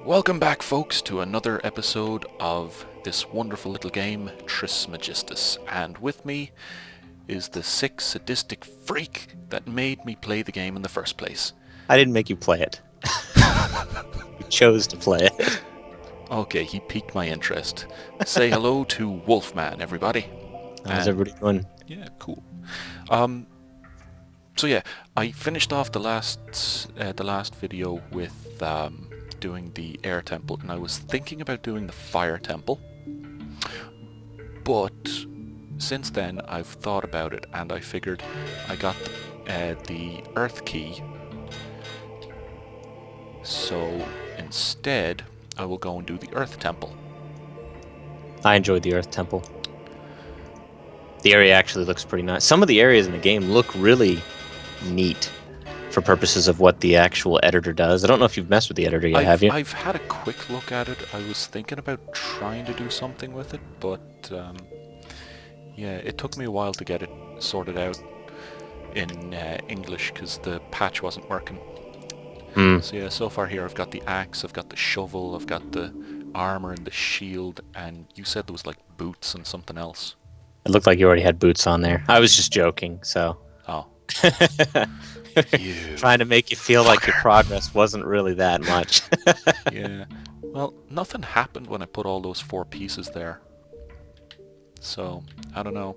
Welcome back, folks, to another episode of this wonderful little game, Trismegistus. And with me is the sick, sadistic freak that made me play the game in the first place. I didn't make you play it. You chose to play it. Okay, he piqued my interest. Say hello to Wolfman, everybody. How's everybody doing? Yeah, cool. So yeah, I finished off the last video with doing the air temple, and I was thinking about doing the fire temple, but since then I've thought about it, and I figured I got the earth key, so instead I will go and do the earth temple. I enjoyed the Earth Temple. The area actually looks pretty nice. Some of the areas in the game look really neat for purposes of what the actual editor does. I don't know if you've messed with the editor yet, have you? I've had a quick look at it. I was thinking about trying to do something with it, but yeah, it took me a while to get it sorted out in English because the patch wasn't working. So yeah, so far here I've got the axe, I've got the shovel, I've got the armor and the shield, and you said there was like boots and something else. It looked like you already had boots on there. I was just joking, so. Oh. Trying to make you feel like your progress wasn't really that much. Yeah. Well, nothing happened when I put all those 4 pieces there. So, I don't know.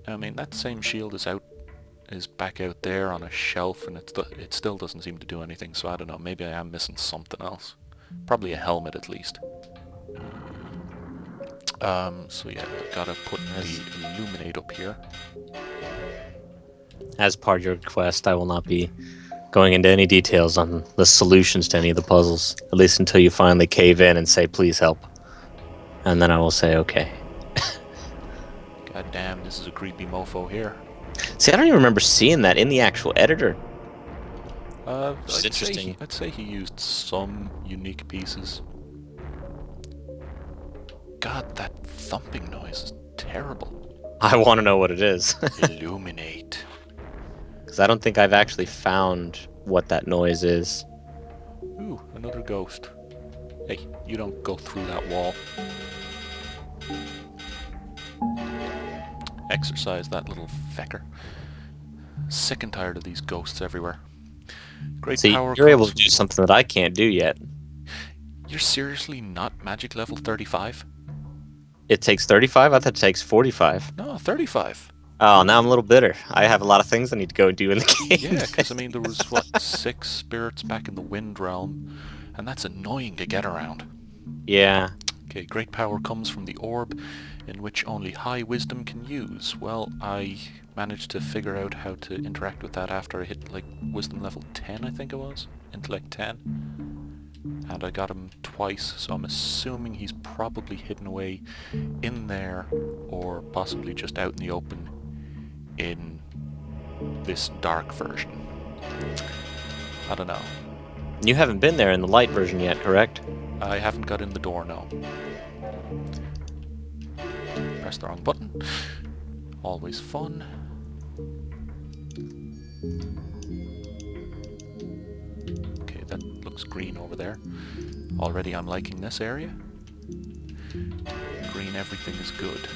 I mean, that same shield is back out there on a shelf, and it still doesn't seem to do anything, so I don't know. Maybe I am missing something else. Probably a helmet, at least. So yeah, I've got to put the illuminate up here. As part of your quest, I will not be going into any details on the solutions to any of the puzzles, at least until you finally cave in and say, please help. And then I will say, okay. God damn, this is a creepy mofo here. See, I don't even remember seeing that in the actual editor. It's interesting. I'd say he used some unique pieces. God, that thumping noise is terrible. I want to know what it is. Illuminate. Because I don't think I've actually found what that noise is. Ooh, another ghost. Hey, you don't go through that wall. Exercise that little fecker. Sick and tired of these ghosts everywhere. Great See, power. you're able to do something that I can't do yet. You're seriously not magic level 35? It takes 35? I thought it takes 45. No, 35. Oh, now I'm a little bitter. I have a lot of things I need to go do in the game. Yeah, because I mean, there was, what, 6 spirits back in the Wind Realm, and that's annoying to get around. Yeah. Okay, great power comes from the orb, in which only high wisdom can use. Well, I managed to figure out how to interact with that after I hit, like, wisdom level 10, I think it was? Intellect 10. And I got him twice, so I'm assuming he's probably hidden away in there, or possibly just out in the open in this dark version. I don't know. You haven't been there in the light version yet, correct? I haven't got in the door, no. Press the wrong button. Always fun. Okay, that looks green over there. Already I'm liking this area. Green everything is good.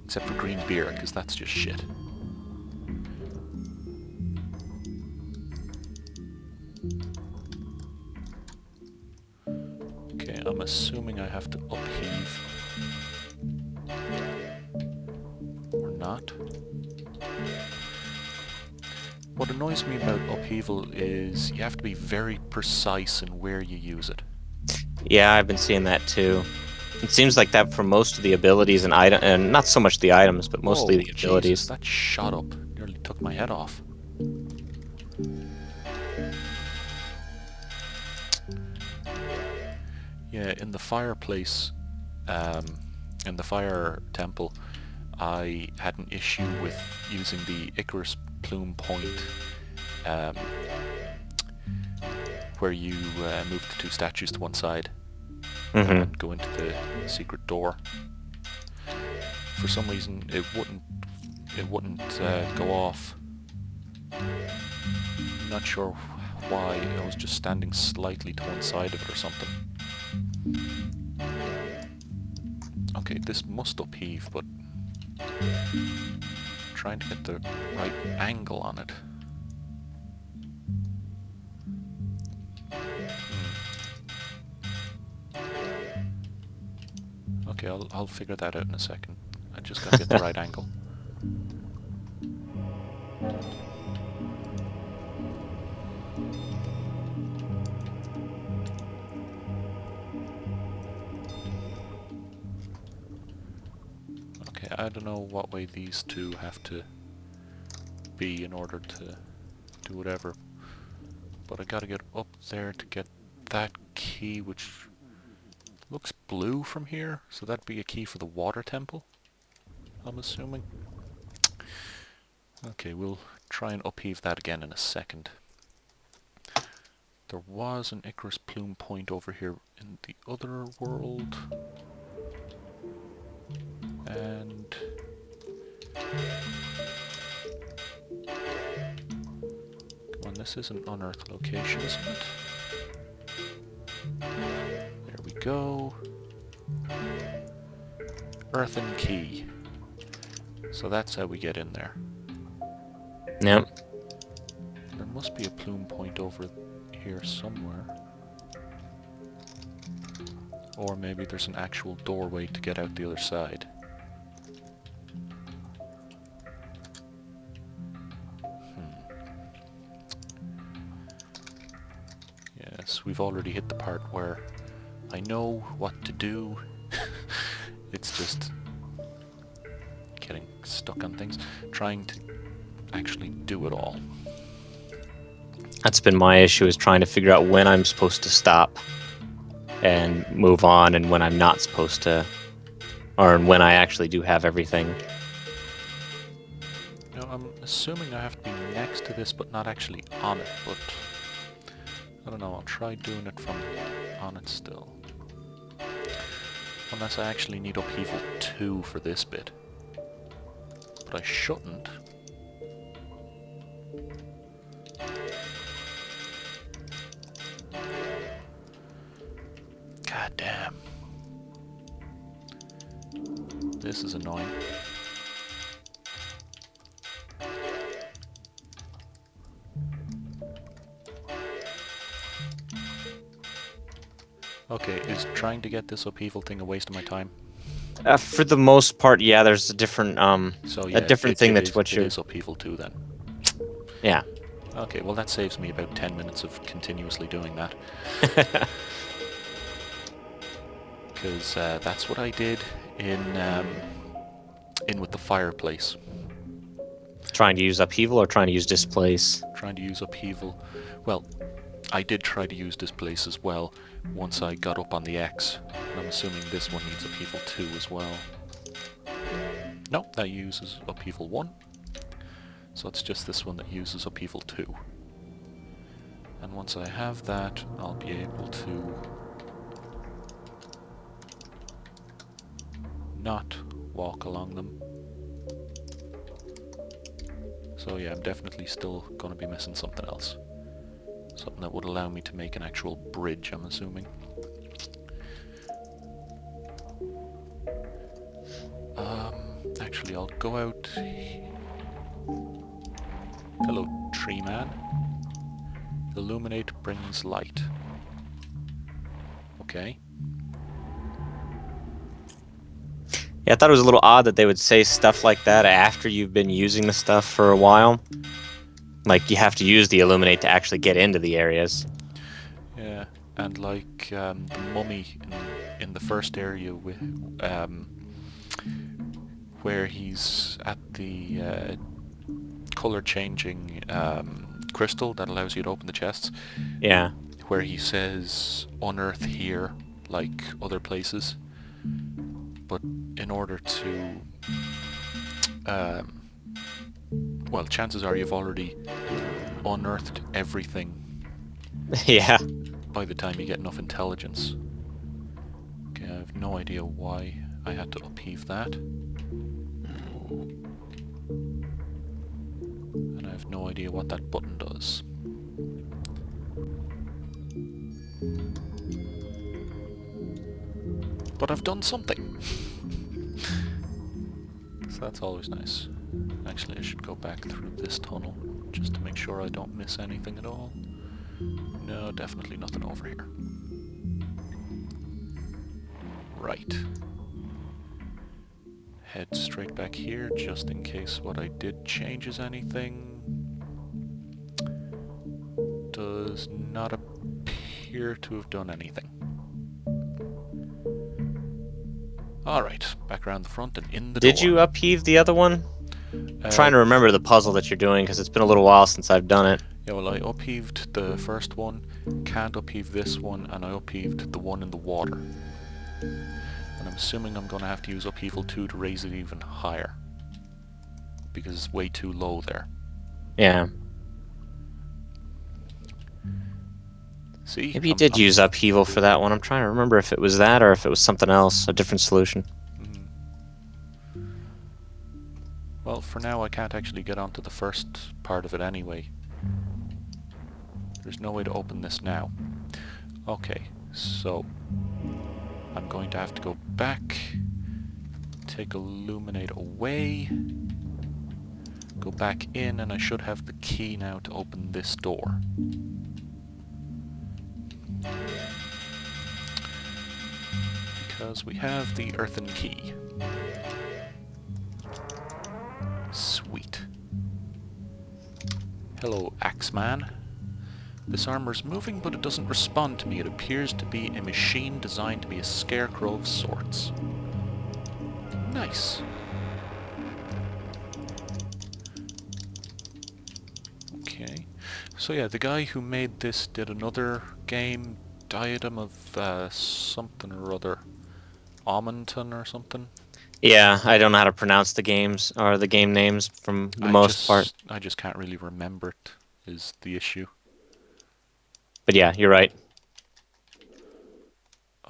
Except for green beer, because that's just shit. Okay, I'm assuming I have to upheave. Or not. What annoys me about upheaval is you have to be very precise in where you use it. Yeah, I've been seeing that too. It seems like that for most of the abilities and not so much the items, but mostly the abilities. Jesus, that shot up. Nearly took my head off. Yeah, in the fireplace, in the fire temple, I had an issue with using the Icarus plume point, where you move the 2 statues to one side and go into the secret door. For some reason, it wouldn't go off. Not sure why. I was just standing slightly to one side of it or something. Okay, this must upheave, but I'm trying to get the right angle on it. Okay, I'll figure that out in a second. I just gotta get the right angle. Okay, I don't know what way these two have to be in order to do whatever, but I gotta get up there to get that key, which looks blue from here, so that'd be a key for the water temple, I'm assuming. Okay, we'll try and upheave that again in a second. There was an Icarus plume point over here in the other world. And come on, this is an unearthed location, isn't it? There we go. Earthen key. So that's how we get in there. Yep. There must be a plume point over here somewhere. Or maybe there's an actual doorway to get out the other side. Yes, we've already hit the part where I know what to do. It's just getting stuck on things, trying to actually do it all. That's been my issue, is trying to figure out when I'm supposed to stop and move on, and when I'm not supposed to, or when I actually do have everything. Now, I'm assuming I have to be next to this, but not actually on it, but I don't know, I'll try doing it from on it still. Unless I actually need upheaval 2 for this bit. But I shouldn't. God damn. This is annoying. Okay, is trying to get this upheaval thing a waste of my time? For the most part, yeah. There's a different So yeah, a different thing that's what it you're. is upheaval 2 then. Yeah. Okay, well that saves me about 10 minutes of continuously doing that. Because that's what I did in with the fireplace. Trying to use upheaval or trying to use displace? Trying to use upheaval. Well, I did try to use displace as well once I got up on the X. And I'm assuming this one needs upheaval 2 as well. No, that uses upheaval 1. So it's just this one that uses upheaval 2. And once I have that, I'll be able to not walk along them. So yeah, I'm definitely still going to be missing something else. Something that would allow me to make an actual bridge, I'm assuming. Actually, I'll go out... Hello, tree man. Illuminate brings light. Okay. Yeah, I thought it was a little odd that they would say stuff like that after you've been using the stuff for a while. Like, you have to use the illuminate to actually get into the areas. Yeah, and like the mummy in the first area with where he's at the color changing crystal that allows you to open the chests. Yeah. Where he says unearth here like other places, but in order to well, chances are you've already unearthed everything. Yeah. By the time you get enough intelligence. Okay, I have no idea why I had to upheave that. And I have no idea what that button does. But I've done something. So that's always nice. Actually, I should go back through this tunnel just to make sure I don't miss anything at all. No, definitely nothing over here. Right. Head straight back here just in case what I did changes anything. Does not appear to have done anything. Alright, back around the front and in the door. Did you upheave the other one? I'm trying to remember the puzzle that you're doing because it's been a little while since I've done it. Yeah, well, I upheaved the first one, can't upheave this one, and I upheaved the one in the water. And I'm assuming I'm going to have to use upheaval 2 to raise it even higher. Because it's way too low there. Yeah. See? Maybe you did use upheaval for that one. I'm trying to remember if it was that or if it was something else, a different solution. Well, for now I can't actually get onto the first part of it anyway. There's no way to open this now. Okay, so I'm going to have to go back, take Illuminate away, go back in, and I should have the key now to open this door. Because we have the earthen key. Sweet. Hello, Axeman. This armor's moving, but it doesn't respond to me. It appears to be a machine designed to be a scarecrow of sorts. Nice. Okay. So yeah, the guy who made this did another game, Diadem of something or other. Almonton or something. Yeah, I don't know how to pronounce the games or the game names from the most part. I just can't really remember it, is the issue. But yeah, you're right.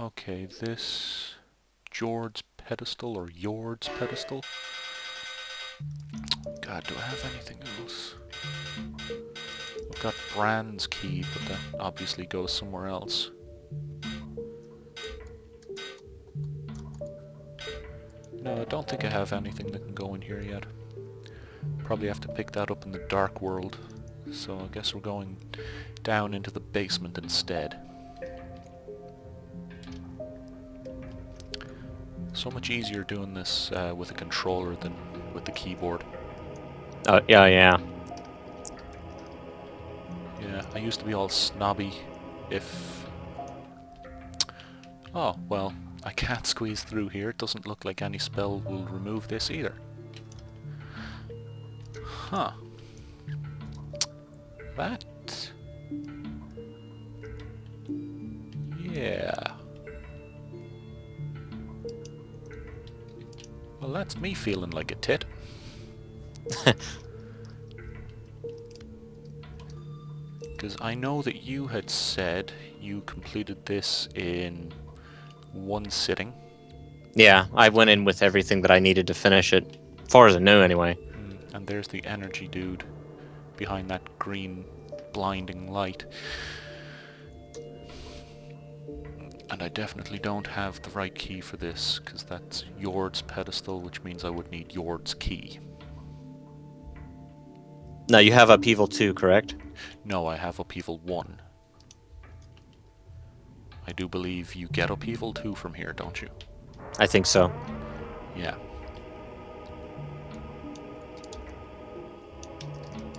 Okay, this Jord's pedestal or Yord's pedestal. God, do I have anything else? I've got Brand's key, but that obviously goes somewhere else. No, I don't think I have anything that can go in here yet. Probably have to pick that up in the dark world. So I guess we're going down into the basement instead. So much easier doing this with a controller than with the keyboard. Oh, yeah. Yeah, I used to be all snobby if... Oh, well, I can't squeeze through here. It doesn't look like any spell will remove this either. Huh. That... Yeah. Well, that's me feeling like a tit. Because I know that you had said you completed this in one sitting. Yeah, I went in with everything that I needed to finish it, as far as I knew anyway. And there's the energy dude behind that green blinding light. And I definitely don't have the right key for this, because that's Yord's pedestal, which means I would need Yord's key. No, you have upheaval 2, correct? No, I have upheaval 1. I do believe you get upheaval 2 from here, don't you? I think so. Yeah.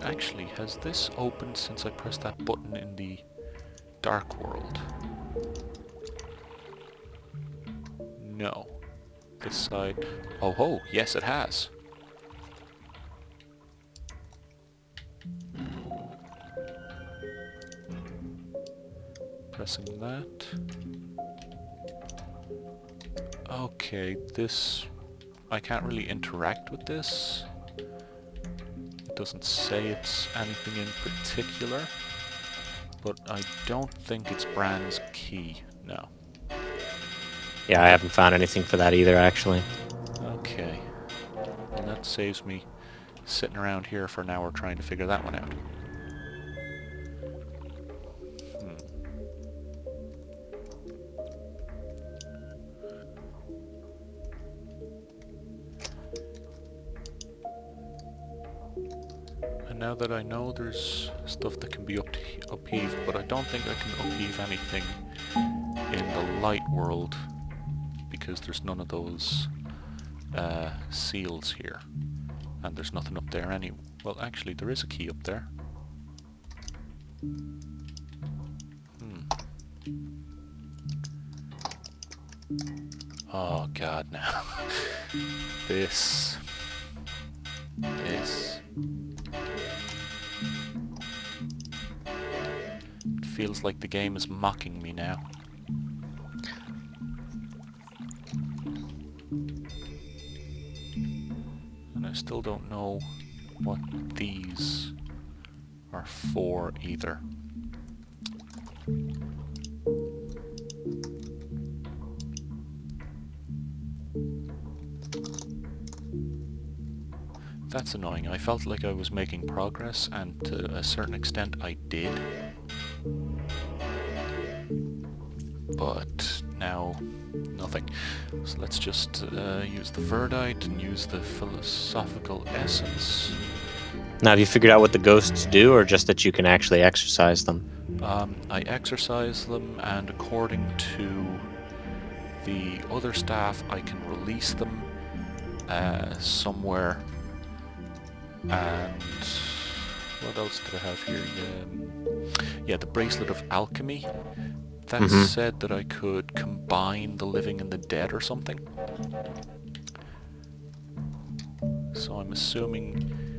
Actually, has this opened since I pressed that button in the dark world? No. This side... Oh ho, yes it has. Pressing that. Okay, this... I can't really interact with this. It doesn't say it's anything in particular. But I don't think it's Brand's key, no. Yeah, I haven't found anything for that either, actually. Okay. Well, that saves me sitting around here for an hour trying to figure that one out. now that I know there's stuff that can be upheaved, but I don't think I can upheave anything in the light world because there's none of those seals here, and there's nothing up there anyway. Well, actually, there is a key up there. Oh god, now. This. It feels like the game is mocking me now. And I still don't know what these are for either. That's annoying. I felt like I was making progress, and to a certain extent I did. But now, nothing. So let's just use the Verdite and use the philosophical essence. Now, have you figured out what the ghosts do, or just that you can actually exercise them? I exercise them, and according to the other staff, I can release them somewhere. And what else did I have here? Yeah, the Bracelet of Alchemy. That said that I could combine the living and the dead or something. So I'm assuming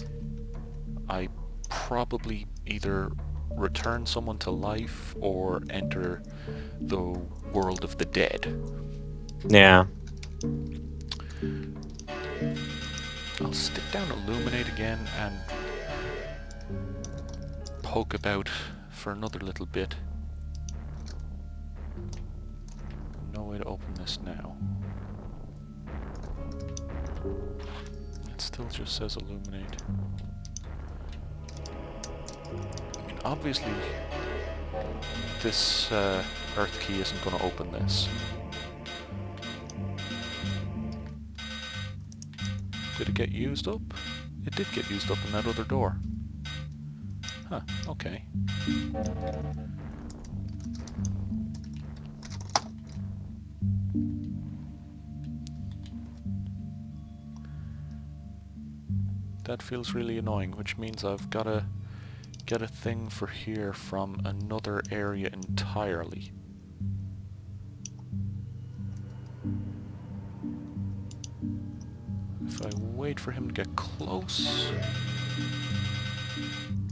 I probably either return someone to life or enter the world of the dead. Yeah. I'll stick down Illuminate again and poke about for another little bit. No way to open this now. It still just says Illuminate. I mean, obviously this Earth key isn't going to open this. Did it get used up? It did get used up in that other door. Huh, okay. That feels really annoying, which means I've got to get a thing for here from another area entirely. If I wait for him to get close,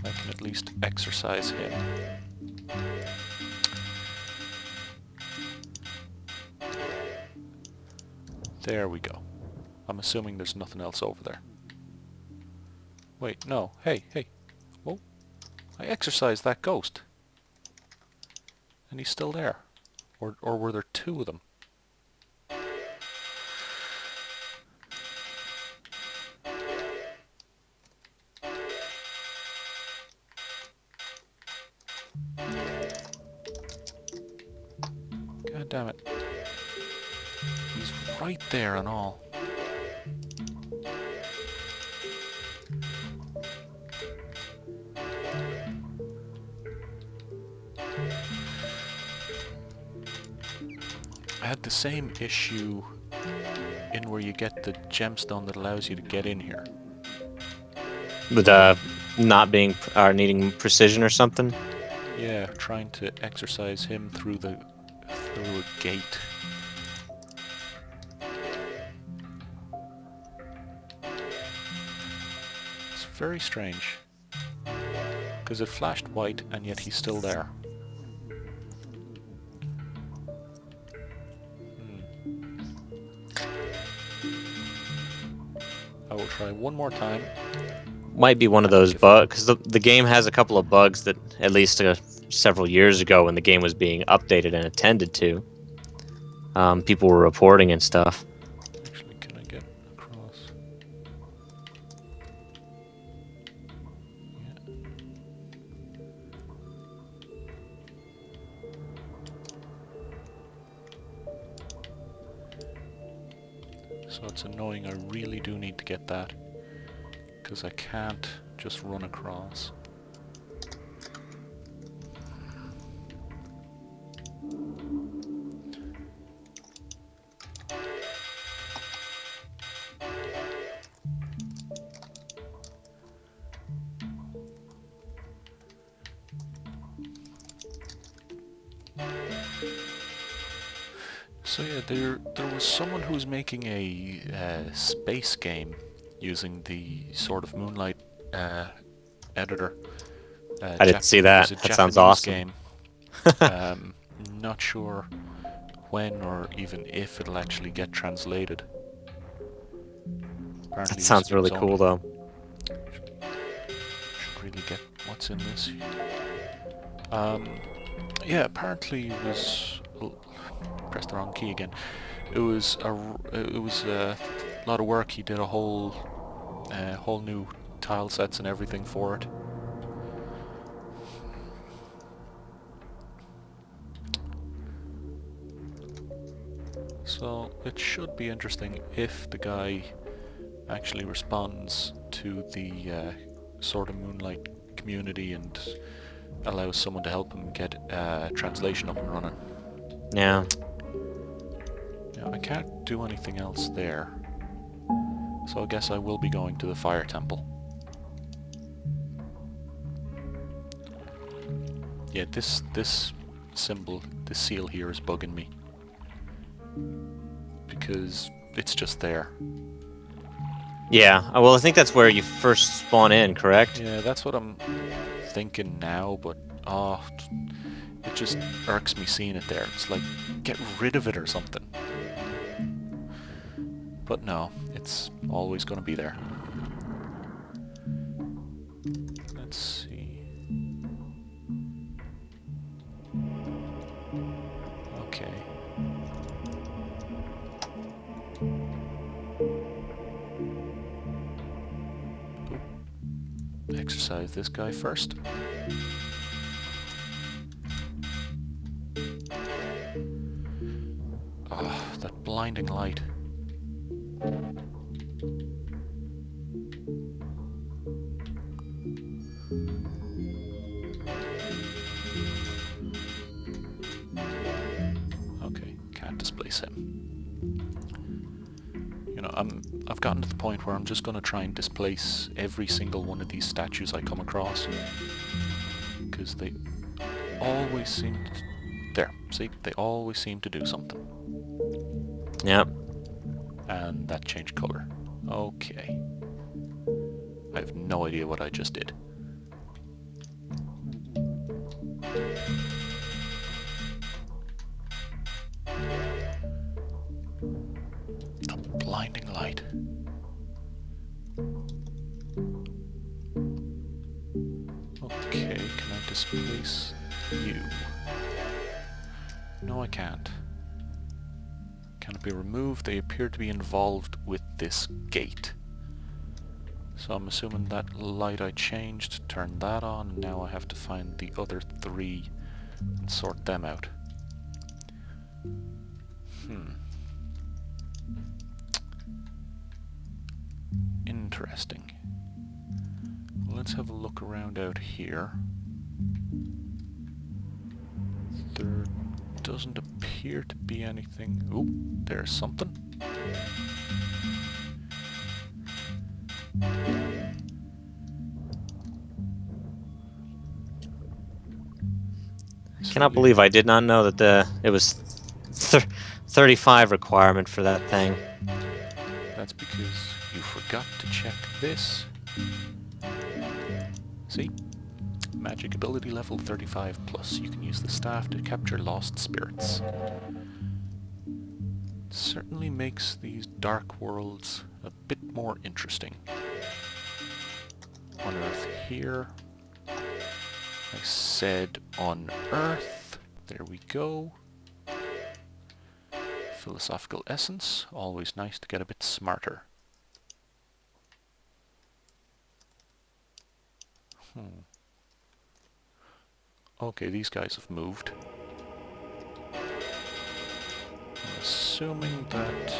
I can at least exercise him. There we go. I'm assuming there's nothing else over there. Wait, no. Hey. Whoa. I exorcised that ghost. And he's still there. Or were there two of them? God damn it. He's right there and all. I had the same issue in where you get the gemstone that allows you to get in here. With not being needing precision or something? Yeah, trying to exercise him through a gate. It's very strange. Because it flashed white and yet he's still there. I will try one more time. Might be one of those bugs, because the game has a couple of bugs that, at least several years ago when the game was being updated and attended to, people were reporting and stuff. Actually, can I get across? Yeah. So it's annoying, I really do need to get that. Because I can't just run across. So yeah, there was someone who was making a space game using the Sword of Moonlight editor. I didn't see that. It was a That sounds Japanese awesome. game. Not sure when or even if it'll actually get translated. Apparently That sounds really cool, though. Should really get what's in this. Yeah, apparently it was. Pressed the wrong key again. It was a lot of work. He did a whole new tile sets and everything for it. So it should be interesting if the guy actually responds to the Sword of Moonlight community and allows someone to help him get translation up and running. Yeah. Now, I can't do anything else there, so I guess I will be going to the Fire Temple. Yeah, this symbol, this seal here is bugging me. Because it's just there. Yeah, well, I think that's where you first spawn in, correct? Yeah, that's what I'm thinking now, but it just irks me seeing it there. It's like, get rid of it or something. But no, it's always going to be there. Let's see. Okay. Exercise this guy first. Oh, that blinding light. Okay, can't displace him. You know, I've gotten to the point where I'm just gonna try and displace every single one of these statues I come across. Because they always seem to... There, see? They always seem to do something. Yep. And that changed colour. Okay. I have no idea what I just did. The blinding light. Okay, can I displace you? No, I can't. Can it be removed? They appear to be involved with this gate. So I'm assuming that light I changed, turn that on, and now I have to find the other three and sort them out. Interesting. Let's have a look around out here. There doesn't appear to be anything. Ooh, there's something. Cannot believe I did not know that it was 35 requirement for that thing. That's because you forgot to check this. See? Magic ability level 35 plus. You can use the staff to capture lost spirits. Certainly makes these dark worlds a bit more interesting. Unearth here. I said unearth. There we go. Philosophical essence. Always nice to get a bit smarter. Okay, these guys have moved. I'm assuming that...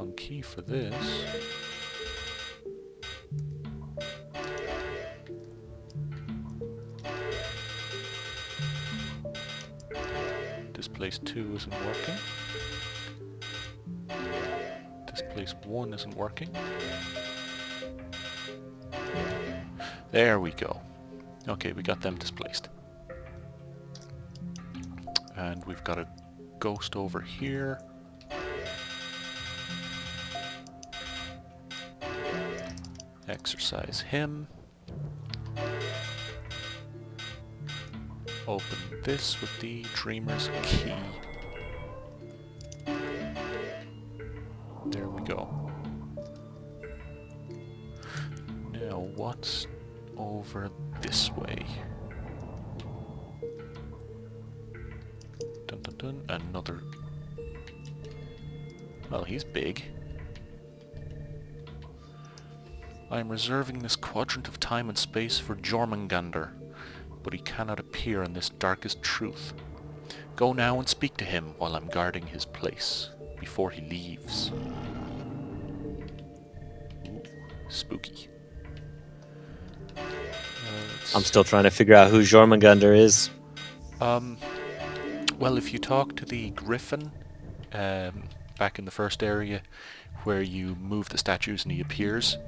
wrong key for this. Displace 2 isn't working. Displace 1 isn't working. There we go. Okay, we got them displaced. And we've got a ghost over here. Exercise him. Open this with the Dreamer's key. There we go. Now what's over this way? Dun dun dun. Another... Well, he's big. I am reserving this quadrant of time and space for Jormungandr, but he cannot appear in this darkest truth. Go now and speak to him while I'm guarding his place, before he leaves. Ooh, spooky. I'm still trying to figure out who Jormungandr is. Well, if you talk to the Griffin, back in the first area, where you move the statues and he appears,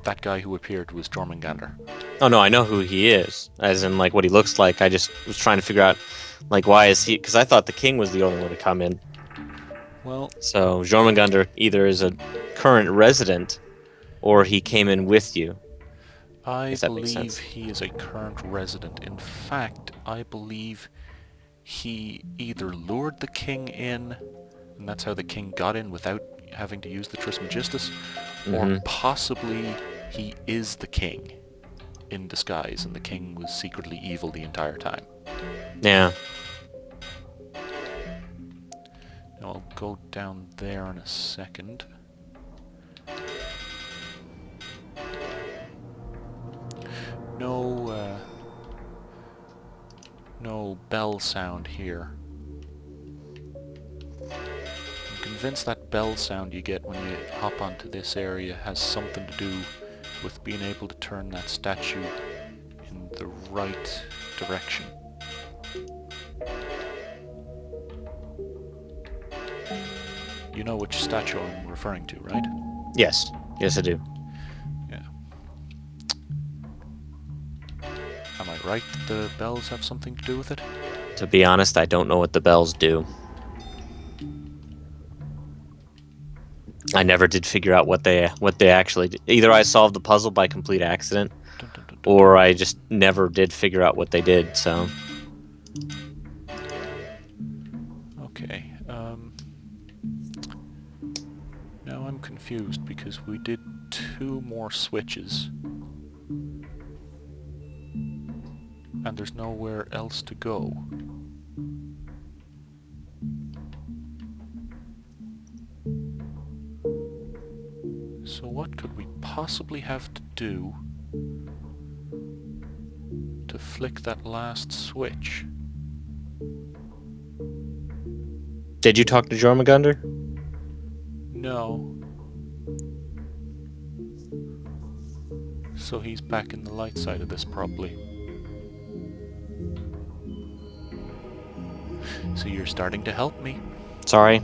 that guy who appeared was Jormungandr. Oh no, I know who he is, as in like what he looks like. I just was trying to figure out, like, why is he? Because I thought the king was the only one to come in. Well, so Jormungandr either is a current resident, or he came in with you. I believe he is a current resident. In fact, I believe he either lured the king in, and that's how the king got in without having to use the Trismegistus, or possibly he is the king in disguise, and the king was secretly evil the entire time. Yeah. Now I'll go down there in a second. No bell sound here. I'm convinced that bell sound you get when you hop onto this area has something to do with being able to turn that statue in the right direction. You know which statue I'm referring to, right? Yes. Yes, I do. Yeah. Am I right that the bells have something to do with it? To be honest, I don't know what the bells do. I never did figure out what they actually did. Either I solved the puzzle by complete accident, Dun, dun, dun, dun. or I just never did figure out what they did, so... Okay, now I'm confused because we did 2 more switches. And there's nowhere else to go. So what could we possibly have to do to flick that last switch? Did you talk to Jormungandr? No. So he's back in the light side of this, probably. So you're starting to help me. Sorry.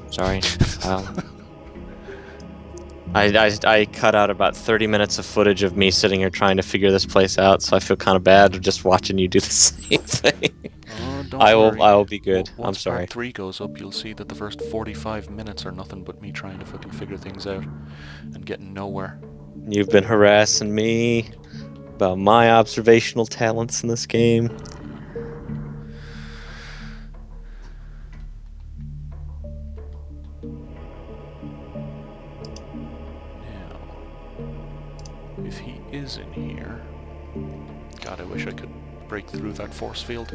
I cut out about 30 minutes of footage of me sitting here trying to figure this place out, so I feel kind of bad just watching you do the same thing. Oh, don't worry. I will be good. Once I'm sorry. Part 3 goes up, you'll see that the first 45 minutes are nothing but me trying to fucking figure things out and getting nowhere. You've been harassing me about my observational talents in this game. If he is in here... God, I wish I could break through that force field.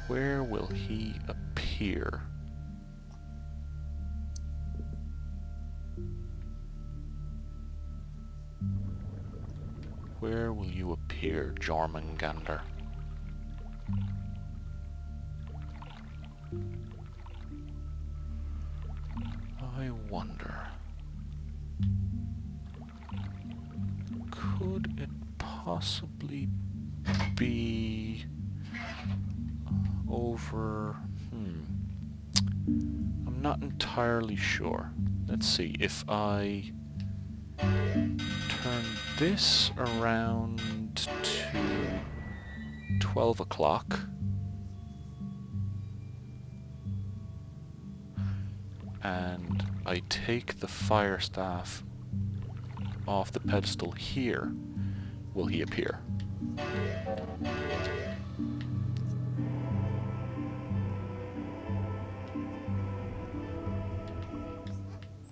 Where will he appear? Where will you appear, Jormungandr? I wonder... Could it possibly be over... I'm not entirely sure. Let's see, if I turn this around to 12 o'clock and I take the fire staff off the pedestal here, will he appear?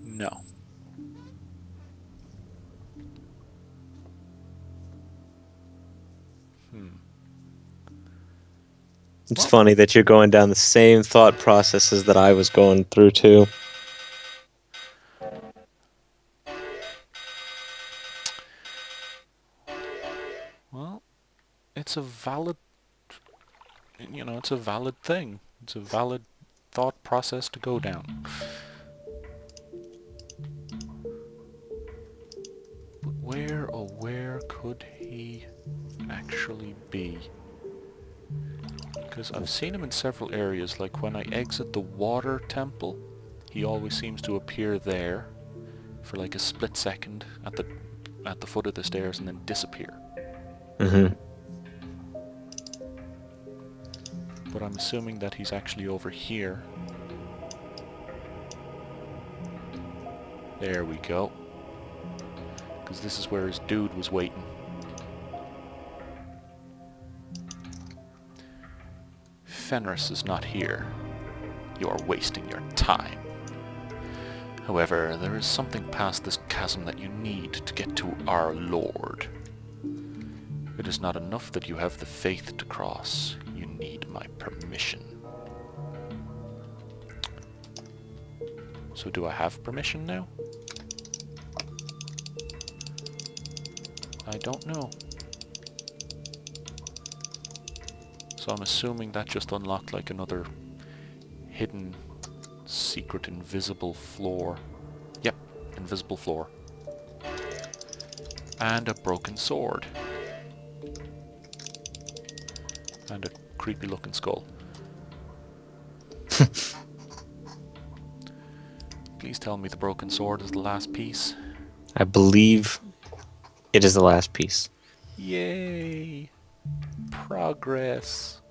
No. It's funny that you're going down the same thought processes that I was going through too. Well, it's a valid, it's a valid thing. It's a valid thought process to go down. But where, oh where could he actually be? Because I've seen him in several areas, like when I exit the water temple, he always seems to appear there for like a split second at the foot of the stairs and then disappear. Mm-hmm. But I'm assuming that he's actually over here. There we go. Because this is where his dude was waiting. Fenris is not here. You are wasting your time. However, there is something past this chasm that you need to get to our Lord. It is not enough that you have the faith to cross. You need my permission. So do I have permission now? I don't know. So I'm assuming that just unlocked like another hidden, secret, invisible floor. Yep, invisible floor. And a broken sword. And a creepy looking skull. Please tell me the broken sword is the last piece. I believe it is the last piece. Yay! Progress!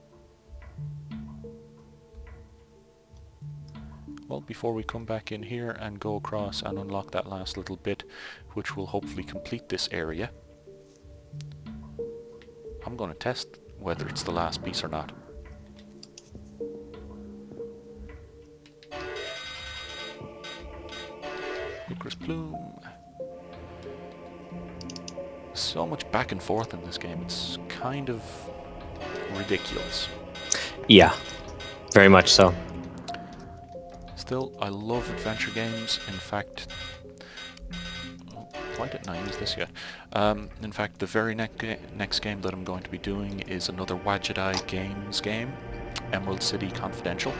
Well, before we come back in here and go across and unlock that last little bit, which will hopefully complete this area, I'm going to test whether it's the last piece or not. Icarus Plume. So much back and forth in this game, it's kind of ridiculous. Yeah, very much so. Still, I love adventure games. In fact, why didn't I use this yet? In fact, the very next game that I'm going to be doing is another Wajidai Games game, Emerald City Confidential.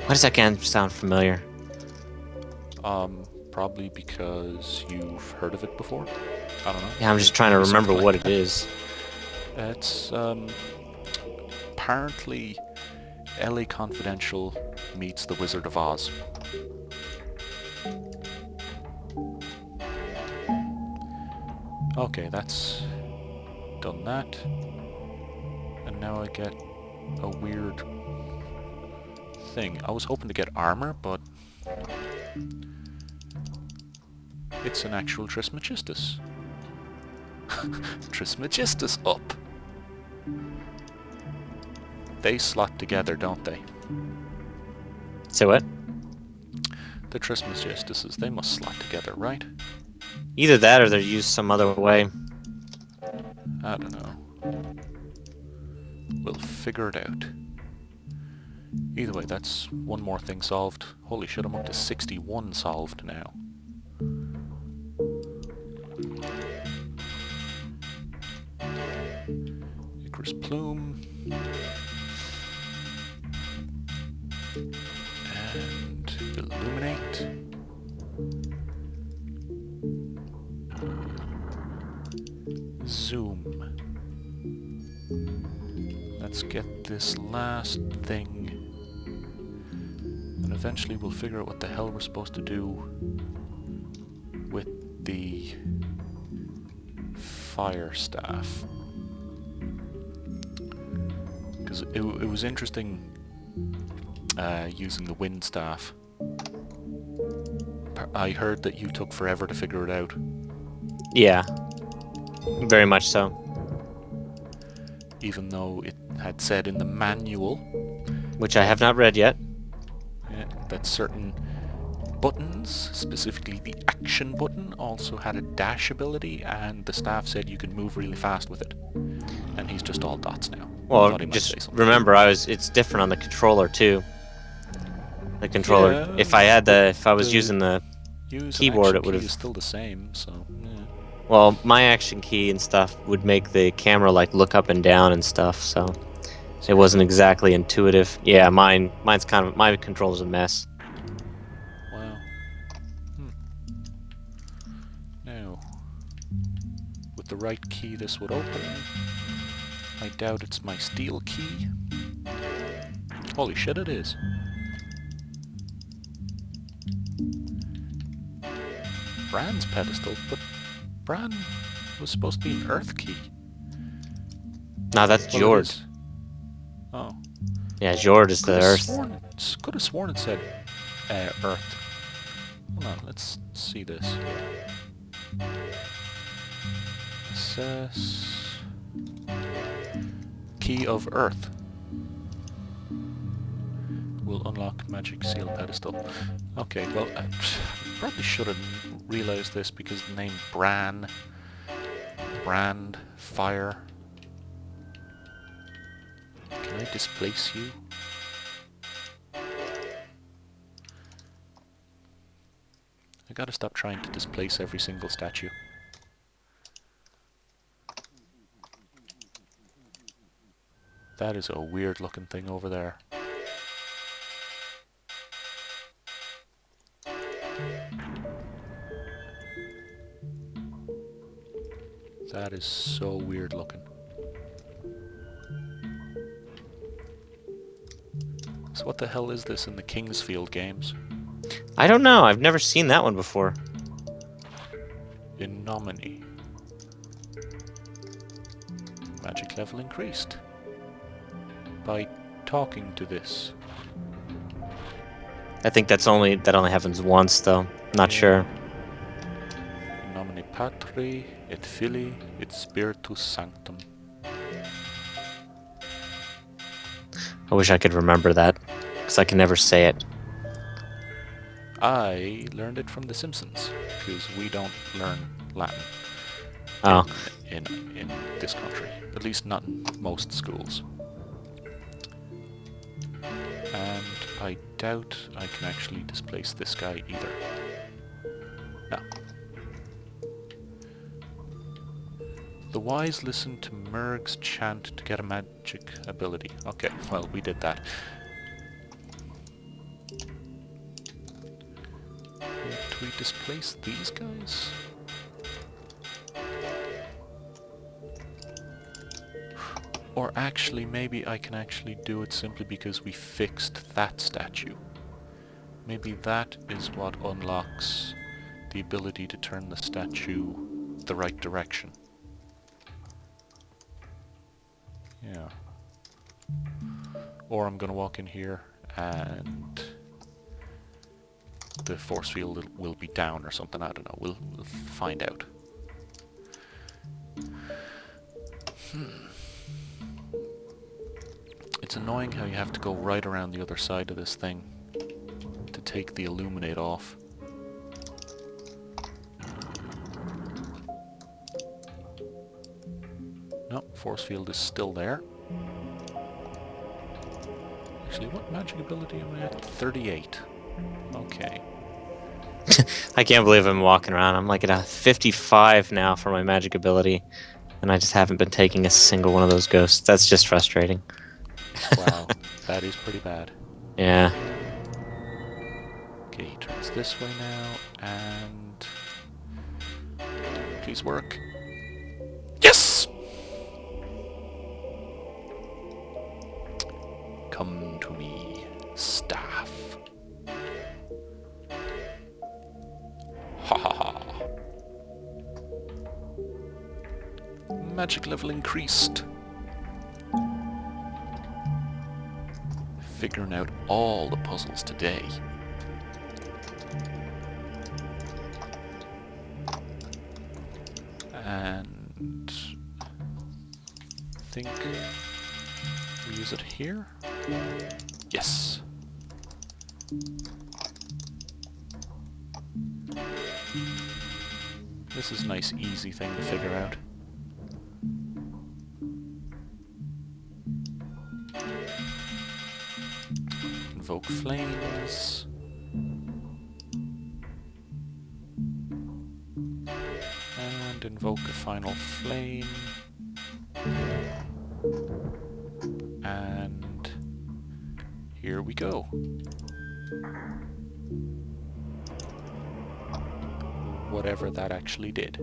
Why does that game sound familiar? Probably because you've heard of it before. I don't know. Yeah, I'm just trying to remember what it is. It's apparently LA Confidential meets The Wizard of Oz. Okay, that's done that. And now I get a weird thing. I was hoping to get armor, but it's an actual Trismegistus. Trismegistus up! They slot together, don't they? So what? The Trismegistuses, they must slot together, right? Either that or they're used some other way. I don't know. We'll figure it out. Either way, that's one more thing solved. Holy shit, I'm up to 61 solved now. Icarus Plume. And Illuminate. Zoom. Let's get this last thing. And eventually we'll figure out what the hell we're supposed to do with the fire staff. Because it was interesting using the wind staff. I heard that you took forever to figure it out. Yeah, very much so. Even though it had said in the manual, Which I have not read yet. that certain buttons, specifically the action button, also had a dash ability, and the staff said you can move really fast with it. And he's just all dots now. Well, just remember, it's different on the controller too. The controller, Yeah, if I was using the keyboard, it would have. Is still the same. So. Yeah. Well, my action key and stuff would make the camera like look up and down and stuff, so it wasn't exactly intuitive. Yeah, mine's kind of, my controller's a mess. Wow. Now, with the right key, this would open. I doubt it's my steel key. Holy shit, it is. Bran's pedestal, but Bran was supposed to be an earth key. No, that's Jord. Oh. Yeah, Jord is the earth. Could have sworn it said earth. Hold on, let's see this. Assess... Key of Earth. Will unlock magic seal pedestal. Okay, well, I probably should have realized this because the name Brand, Fire. Can I displace you? I gotta stop trying to displace every single statue. That is a weird looking thing over there. That is so weird looking. So what the hell is this in the Kingsfield games? I don't know. I've never seen that one before. In Nominee. Magic level increased. By talking to this. I think that only happens once, though. Not sure. In nomine Patri et Filii et Spiritus Sanctum. I wish I could remember that, because I can never say it. I learned it from The Simpsons, because we don't learn Latin in this country. At least not in most schools. And I doubt I can actually displace this guy either. No. The wise listen to Murg's chant to get a magic ability. Okay, well, we did that. Do we displace these guys? Or actually, maybe I can actually do it simply because we fixed that statue. Maybe that is what unlocks the ability to turn the statue the right direction. Yeah. Or I'm gonna walk in here and the force field will be down or something, I don't know. We'll find out. It's annoying how you have to go right around the other side of this thing to take the illuminate off. No, force field is still there. Actually, what magic ability am I at? 38. Okay. I can't believe I'm walking around. I'm like at a 55 now for my magic ability, and I just haven't been taking a single one of those ghosts. That's just frustrating. Wow, that is pretty bad. Yeah. Okay, he turns this way now, and... Please work. Yes! magic level increased. Figuring out all the puzzles today. And I think we use it here. Yes. This is a nice, easy thing to figure out. Invoke flames. And invoke a final flame. And here we go. Whatever that actually did.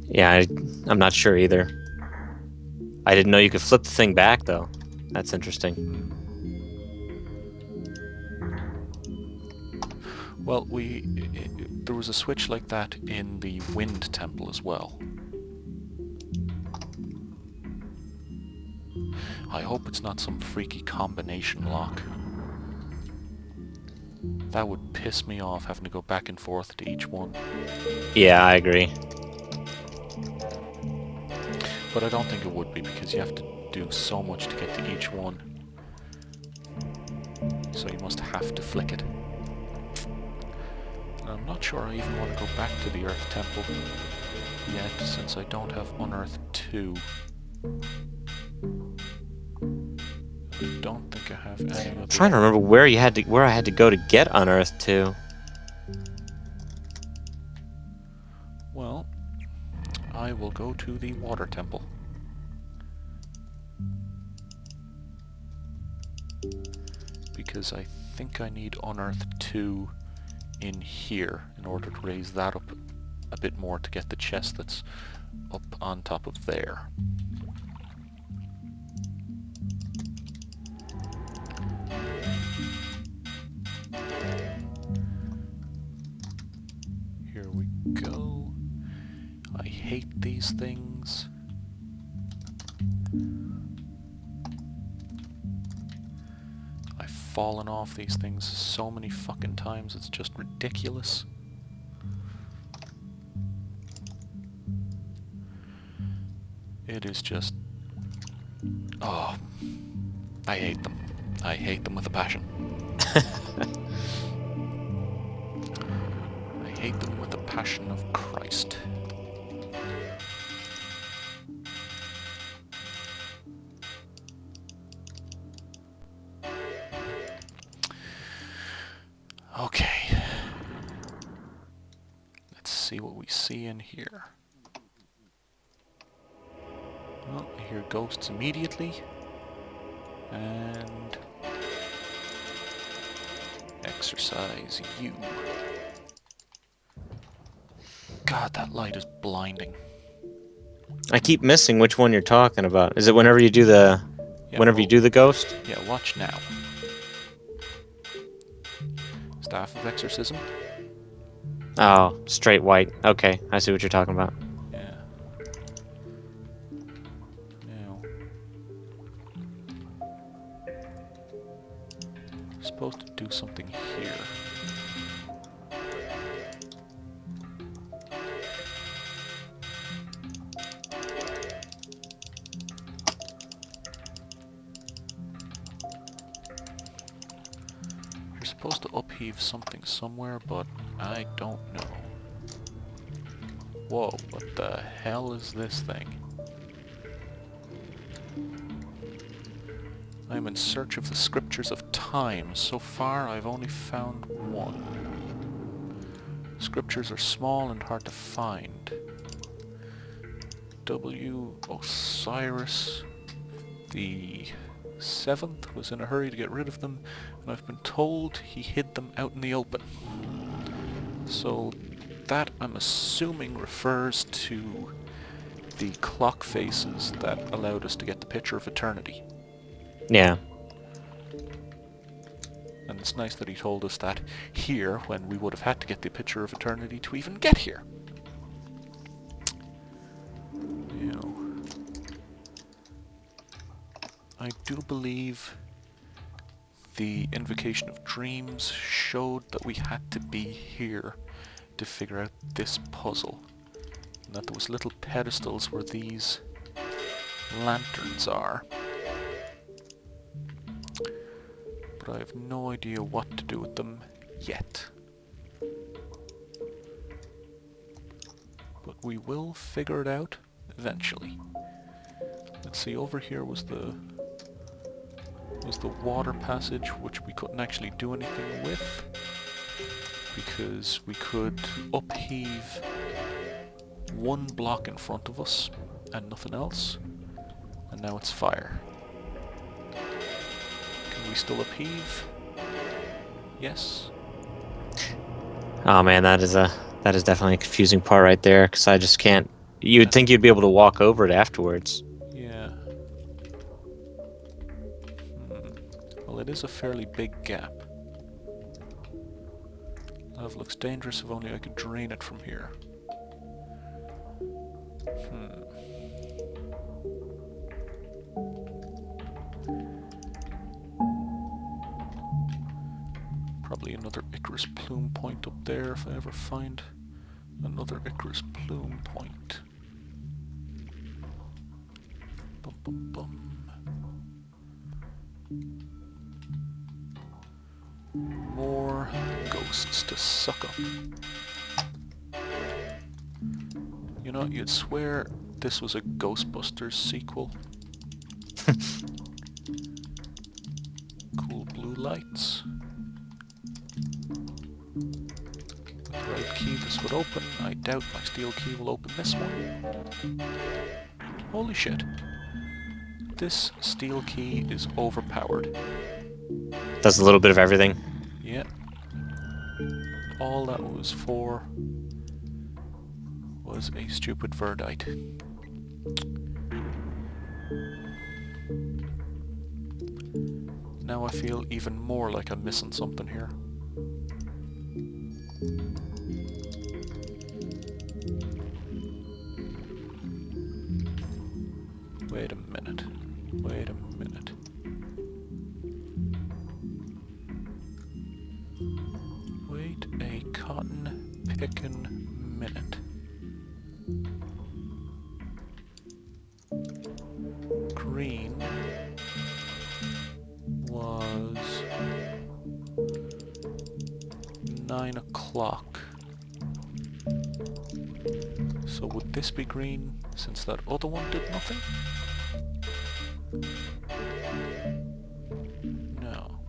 Yeah, I'm not sure either. I didn't know you could flip the thing back, though. That's interesting. Well, there was a switch like that in the Wind Temple as well. I hope it's not some freaky combination lock. That would piss me off having to go back and forth to each one. Yeah, I agree. But I don't think it would be, because you have to do so much to get to each one. So you must have to flick it. And I'm not sure I even want to go back to the Earth Temple yet, since I don't have Unearth 2. I don't think I have any other... I'm trying to remember where I had to go to get Unearthed to. Well, I will go to the Water Temple. Because I think I need Unearth 2 in here in order to raise that up a bit more to get the chest that's up on top of there. Here we go. I hate these things. I've fallen off these things so many fucking times, it's just ridiculous. It is just... oh, I hate them. I hate them with a passion. I hate them with the passion of Christ. Okay. Let's see what we see in here. Well, I hear ghosts immediately. And... exercise you. God, that light is blinding. I keep missing which one you're talking about. Is it whenever you do the... Yeah, whenever you do the ghost? Yeah, watch now. Staff of Exorcism. Oh, straight white. Okay, I see what you're talking about. Yeah. Now. I'm supposed to do something here. You're supposed to upheave something somewhere, but I don't know. Whoa, what the hell is this thing? I am in search of the scriptures of time. So far, I've only found one. Scriptures are small and hard to find. W. Osiris the 7th was in a hurry to get rid of them, and I've been told he hid them out in the open. So that, I'm assuming, refers to the clock faces that allowed us to get the picture of eternity. Yeah. And it's nice that he told us that here, when we would have had to get the picture of eternity to even get here. I do believe the Invocation of Dreams showed that we had to be here to figure out this puzzle. And that there was little pedestals where these lanterns are. But I have no idea what to do with them yet. But we will figure it out eventually. Let's see, over here was the water passage, which we couldn't actually do anything with because we could upheave one block in front of us and nothing else, and now it's fire. Can we still upheave? Yes. Oh man, that is definitely a confusing part right there, because I just can't. You'd think you'd be able to walk over it afterwards. Yeah. Well, it is a fairly big gap. Love looks dangerous if only I could drain it from here. Probably another Icarus plume point up there if I ever find another Icarus plume point. Bum, bum, bum. More ghosts to suck up. You know, you'd swear this was a Ghostbusters sequel. Cool blue lights. With the right key this would open. I doubt my steel key will open this one. Holy shit. This steel key is overpowered. Does a little bit of everything. Yeah. All that was for was a stupid verdite. Now I feel even more like I'm missing something here. Wait a minute. Wait a minute. Wait a cotton pickin' minute. Green was 9 o'clock. So would this be green since that other one did nothing? No.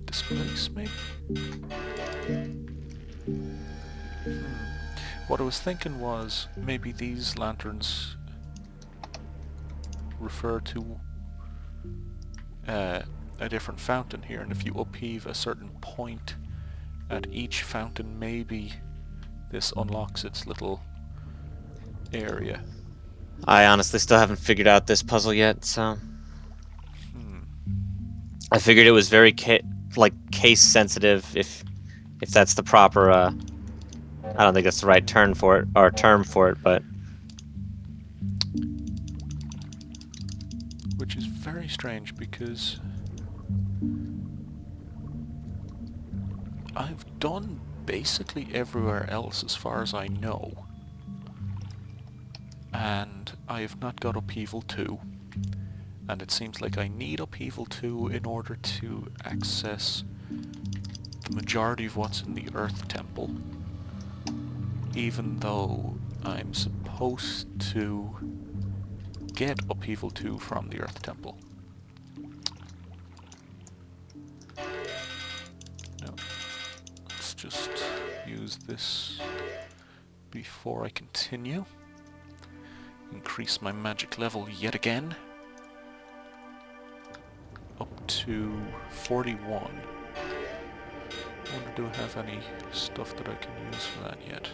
Displace maybe? What I was thinking was maybe these lanterns refer to a different fountain here, and if you upheave a certain point at each fountain, maybe this unlocks its little area. I honestly still haven't figured out this puzzle yet, so I figured it was very case sensitive. If that's the proper, I don't think that's the right term for it, but which is very strange because I've done basically everywhere else as far as I know, and I have not got Upheaval 2, and it seems like I need Upheaval 2 in order to access the majority of what's in the Earth Temple, even though I'm supposed to get Upheaval 2 from the Earth Temple. No. Let's just use this before I continue. Increase my magic level yet again. Up to 41. I wonder, do I have any stuff that I can use for that yet?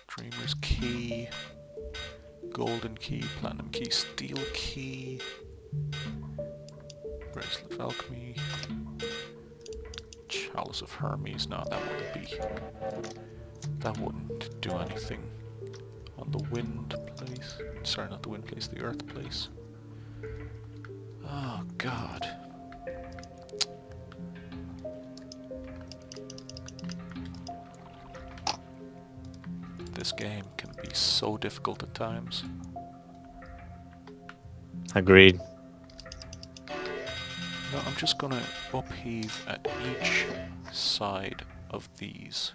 Dreamer's Key, Golden Key, Platinum Key, Steel Key, Bracelet of Alchemy, Chalice of Hermes. No, that wouldn't do anything On the wind place. Sorry, not the wind place, the earth place. Oh, God. This game can be so difficult at times. Agreed. No, I'm just gonna upheave at each side of these.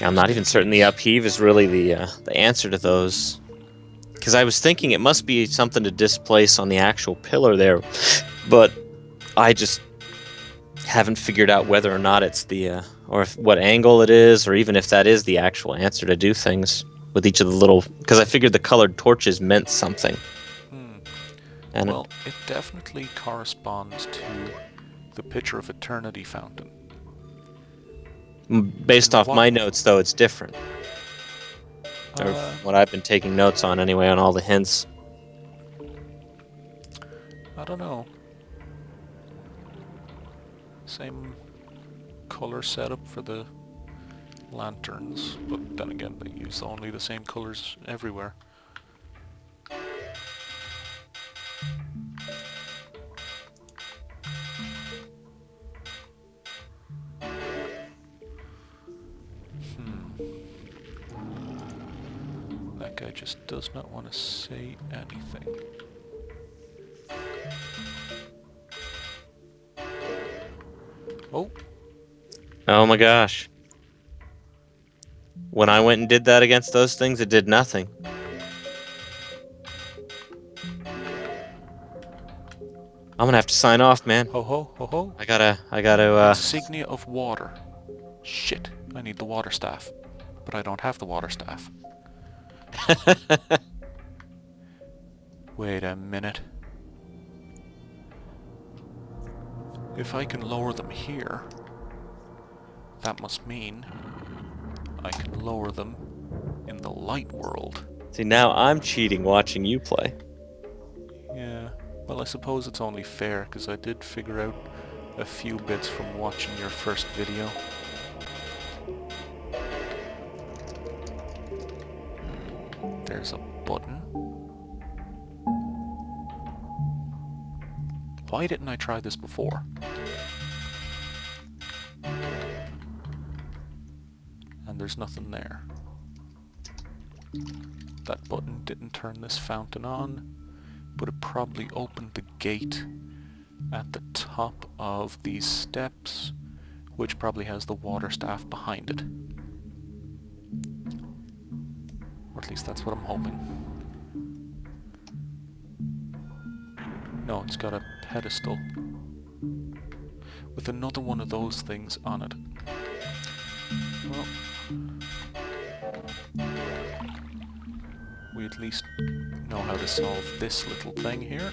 I'm not even certain the upheave is really the answer to those. Because I was thinking it must be something to displace on the actual pillar there, but I just haven't figured out whether or not it's the or what angle it is, or even if that is the actual answer to do things with each of the little. Because I figured the colored torches meant something. And well, it definitely corresponds to the Pitcher of Eternity fountain. Based off my notes, though, it's different. Or what I've been taking notes on anyway, on all the hints. I don't know. Same color setup for the lanterns, but then again they use only the same colors everywhere. That guy just does not want to say anything. Oh. Oh my gosh. When I went and did that against those things, it did nothing. I'm gonna have to sign off, man. Ho ho, ho ho. I gotta, Insignia of water. Shit, I need the water staff. But I don't have the water staff. Wait a minute. If I can lower them here, that must mean I can lower them in the light world. See, now I'm cheating watching you play. Yeah, well I suppose it's only fair, because I did figure out a few bits from watching your first video. There's a button. Why didn't I try this before? And there's nothing there. That button didn't turn this fountain on, but it probably opened the gate at the top of these steps, which probably has the water staff behind it. Or at least that's what I'm hoping. No, it's got a pedestal with another one of those things on it. Well, we at least know how to solve this little thing here.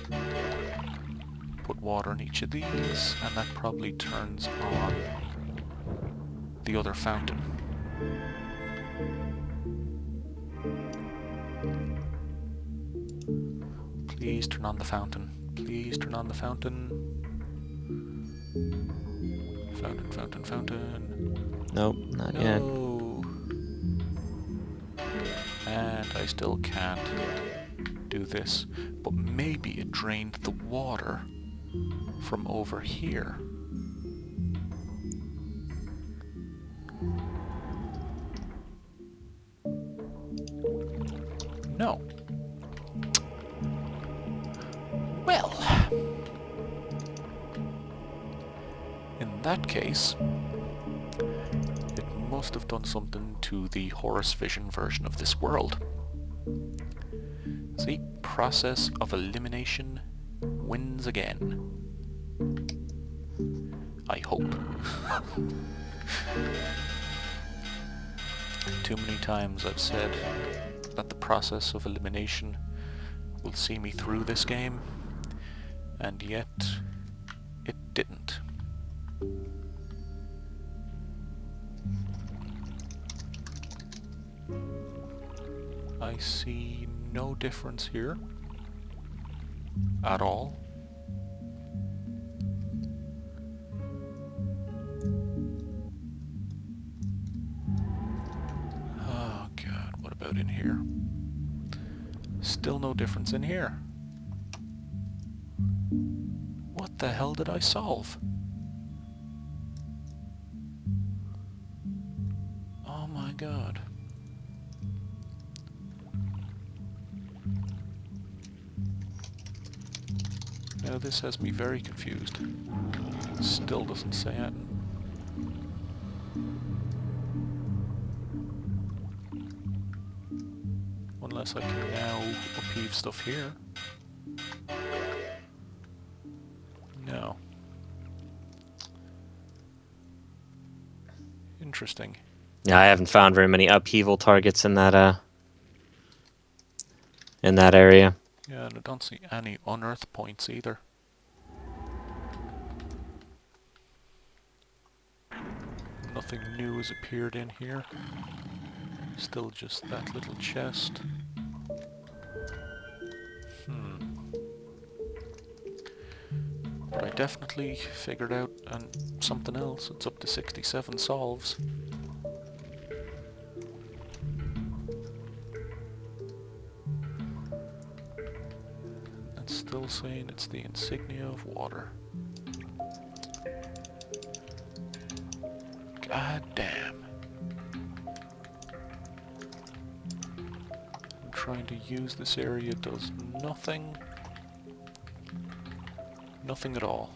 Put water in each of these, and that probably turns on the other fountain. Please turn on the fountain. Please turn on the fountain. Fountain, fountain, fountain. Nope, not yet. And I still can't do this. But maybe it drained the water from over here. No. Well, in that case, it must have done something to the Horus Vision version of this world. See, process of elimination wins again. I hope. Too many times I've said that the process of elimination will see me through this game, and yet it didn't. I see no difference here at all. about in here? Still no difference in here. What the hell did I solve? Oh my god. Now this has me very confused. Still doesn't say it. Unless I can now upheave stuff here. No. Interesting. Yeah, I haven't found very many upheaval targets in that area. Yeah, and I don't see any unearth points either. Nothing new has appeared in here. Still just that little chest. But I definitely figured out something else. It's up to 67 solves. It's still saying it's the insignia of water. God damn. I'm trying to use this area, does nothing. Nothing at all.